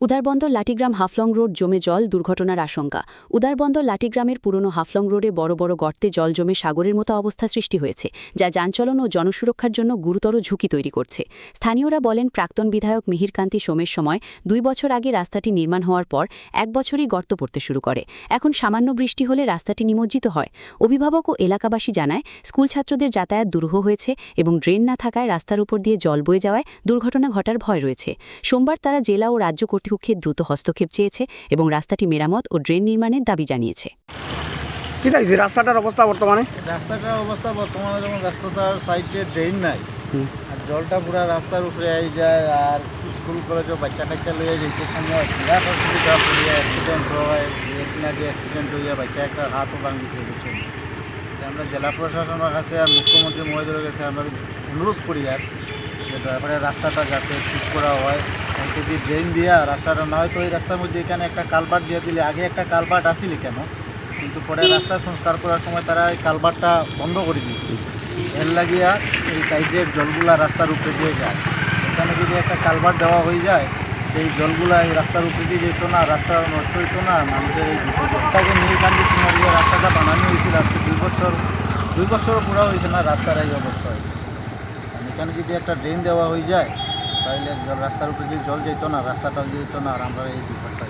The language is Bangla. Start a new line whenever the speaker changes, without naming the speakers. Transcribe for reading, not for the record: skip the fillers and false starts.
উদারবন্দর লাটিগ্রাম হাফলং রোড জমে জল দুর্ঘটনার আশঙ্কা। উদারবন্দর লাটিগ্রামের পুরনো হাফলং রোডে বড় বড় গর্তে জল জমে সাগরের মতো অবস্থা সৃষ্টি হয়েছে, যা যানচলন ও জনসুরক্ষার জন্য গুরুতর ঝুঁকি তৈরি করছে। স্থানীয়রা বলেন, প্রাক্তন বিধায়ক মিহিরকান্তি সোমের সময় 2 বছর আগে রাস্তাটি নির্মাণ হওয়ার পর 1 বছরই গর্ত পড়তে শুরু করে। এখন সামান্য বৃষ্টি হলে রাস্তাটি নিমজ্জিত হয়। অভিভাবক ও এলাকাবাসী জানায়, স্কুল ছাত্রদের যাতায়াত দুরূহ হয়েছে এবং ড্রেন না থাকায় রাস্তার উপর দিয়ে জল বয়ে যাওয়ায় দুর্ঘটনা ঘটার ভয় রয়েছে। সোমবার তারা জেলা ও রাজ্য কর্তৃপক্ষের দ্রুত হস্তক্ষেপ চেয়েছে এবং রাস্তাটি মেরামত ও ড্রেন নির্মাণের দাবি জানিয়েছে।
কি দেখছি রাস্তাটার অবস্থা বর্তমানে?
যেমন রাস্তাটার সাইডে ড্রেন নাই, আর জলটা পুরো রাস্তার উপরে আই যায়। আর স্কুল কলেজও বাচ্চা কাচ্চা লইয়া যেতে সময় বিরাট অসুবিধা পড়িয়া অ্যাক্সিডেন্ট হয়। একদিন আগে অ্যাক্সিডেন্ট হইয়া বাচ্চা একটা হাতও ভাঙিছে বুঝছেন। আমরা জেলা প্রশাসনের কাছে আর মুখ্যমন্ত্রী মহোদয়ের কাছে আমরা অনুরোধ করি আর যে দয়া করে রাস্তাটা যাতে ঠিক করা হয়। যদি ড্রেন দিয়া রাস্তাটা না হয় তো এই রাস্তার মধ্যে এখানে একটা কালভার্ট দিয়ে দিলে, আগে একটা কালভার্ট আসিল কেন, কিন্তু পরে রাস্তা সংস্কার করার সময় তারা এই কালভার্টটা বন্ধ করে দিয়েছিল। এর লাগিয়া এই সাইডের জলগুলা রাস্তার উপরে দিয়ে যায়। এখানে যদি একটা কালভার্ট দেওয়া হয়ে যায়, এই জলগুলা এই রাস্তার উপরে দিয়ে যেত না, রাস্তা নষ্ট হইতো না, মানুষের এই বিপদটাকে নীলকান্তি সময় দিয়ে রাস্তাটা বানানো হয়েছিল। আজকে 2 বছর পুরো হয়েছে না, রাস্তার এই অবস্থা হয়েছে। এখানে যদি একটা ড্রেন দেওয়া হয়ে যায় তাহলে রাস্তার উপরে যে জল যেত না, রাস্তাটাও যেত না, আর আমরা এই বিপদটা